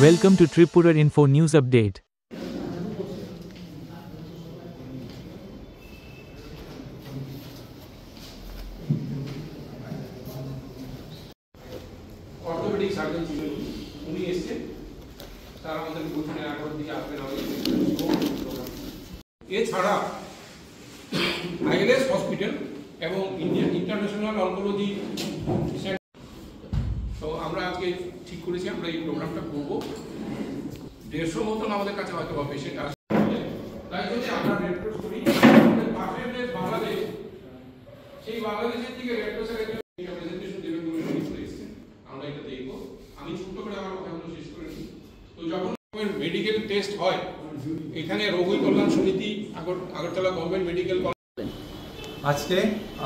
Welcome to Tripura Info News Update. Orthopaedic surgeon ছিলেন উনি এসেছেন তারা আমাদেরকে বলছেন 11টার দিকে আসবেন আমাদের এছাড়া আইএলএস হসপিটাল এবং ইন্ডিয়ান ইন্টারন্যাশনাল অনকোলজি সেন্টার। তো আমরা আজকে ঠিক করেছি আমরা এই প্রোগ্রামটা করবো। 150 মতন আমাদের কাছে হয়তো বা পেশেন্ট আসবে, তাই জন্য আমরা রেড ক্রস করি। আমাদের পাশের দেশ বাংলাদেশ, সেই বাংলাদেশের থেকে রেড ক্রসের একজন প্রেজেন্টেশন দেবেন বলে উনি চলে এসেছেন। আমরা এটা দেখবো। আমি ছোট্ট করে আমার কথাগুলো শেষ করে নিই। তো যখন মেডিকেল টেস্ট হয় এখানে রোগী কল্যাণ সমিতি আগরতলা গভর্নমেন্ট মেডিকেল কলেজ আজকে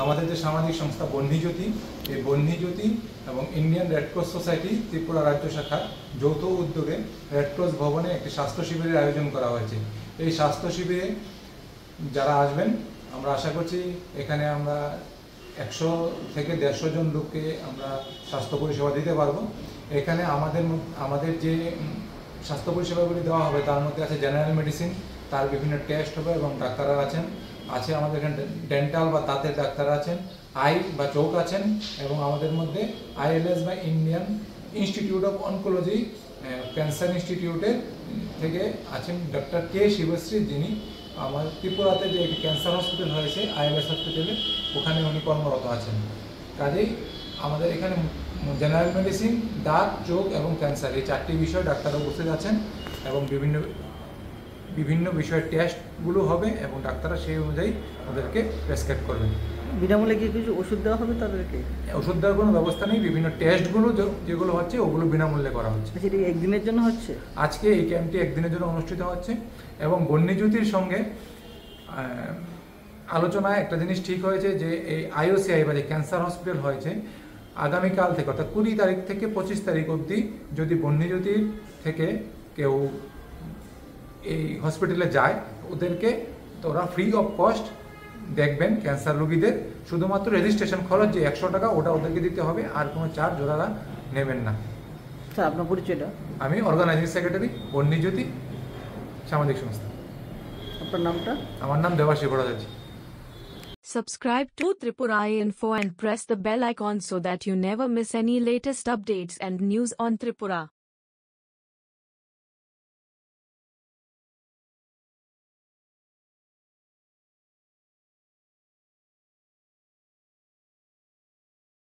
আমাদের যে সামাজিক সংস্থা বহ্নিজ্যোতি, এই বহ্নিজ্যোতি এবং Indian red cross society Tripura রাজ্য শাখার যৌথ উদ্যোগে রেড ক্রস ভবনে একটি স্বাস্থ্য শিবিরের আয়োজন করা হয়েছে। এই স্বাস্থ্য শিবিরে যারা আসবেন আমরা আশা করছি এখানে আমরা 100 থেকে 150 জন লোককে আমরা স্বাস্থ্য পরিষেবা দিতে পারবো। এখানে আমাদের যে স্বাস্থ্য পরিষেবাগুলি দেওয়া হবে তার মধ্যে আছে জেনারেল মেডিসিন, তার বিভিন্ন টেস্ট হবে এবং ডাক্তাররা আছে আমাদের এখানে ডেন্টাল বা দাঁতের ডাক্তার আছেন, আই বা চোখ আছেন এবং আমাদের মধ্যে আইএলএস বা Indian institute of oncology cancer ইনস্টিটিউটের থেকে আছেন ডক্টর কে শিবশ্রী, যিনি আমার ত্রিপুরাতে যে একটি ক্যান্সার হসপিটাল হয়েছে আইএলএস হসপিটালে ওখানে উনি কর্মরত আছেন। কাজেই আমাদের এখানে জেনারেল মেডিসিন, দাঁত, চোখ এবং ক্যান্সার এই 4টি বিষয় ডাক্তাররা উপস্থিত আছেন এবং বিভিন্ন বিষয়ের টেস্টগুলো হবে এবং ডাক্তাররা সেই অনুযায়ী ওদেরকে প্রেসক্রাইব করবেন। বিনামূল্যে কি কিছু ওষুধ দেওয়া হবে তাদেরকে? ওষুধ দেওয়ার কোনো ব্যবস্থা নেই, বিভিন্ন টেস্টগুলো যেগুলো হচ্ছে ওগুলো বিনামূল্যে করা হচ্ছে। সেটি একদিনের জন্য হচ্ছে? আজকে এই ক্যাম্পটি একদিনের জন্য অনুষ্ঠিত হচ্ছে এবং বহ্নিজ্যোতির সঙ্গে আলোচনায় একটা জিনিস ঠিক হয়েছে যে এই আইওসিআই বা যে ক্যান্সার হসপিটাল হয়েছে আগামীকাল থেকে অর্থাৎ 20 তারিখ থেকে 25 তারিখ অবধি যদি বহ্নিজ্যোতির থেকে কেউ এই হসপিটালে যায় ওদেরকে তো ওরা ফ্রি অফ কস্ট দেখবেন ক্যান্সার রোগীদের। শুধুমাত্র রেজিস্ট্রেশন খরচ যে 100 টাকা ওটা ওদেরকে দিতে হবে, আর কোনো চার্জ ওরা নেবেন না। স্যার আপনার পরিচয়টা? আমি অর্গানাইজিং সেক্রেটারি বহ্নিজ্যোতি সামাজিক সংস্থা। আপনার নামটা? আমার নাম দেবাশী Bhattacharya. Subscribe to Tripura Info and press the bell icon so that you never miss any latest updates and news on Tripura.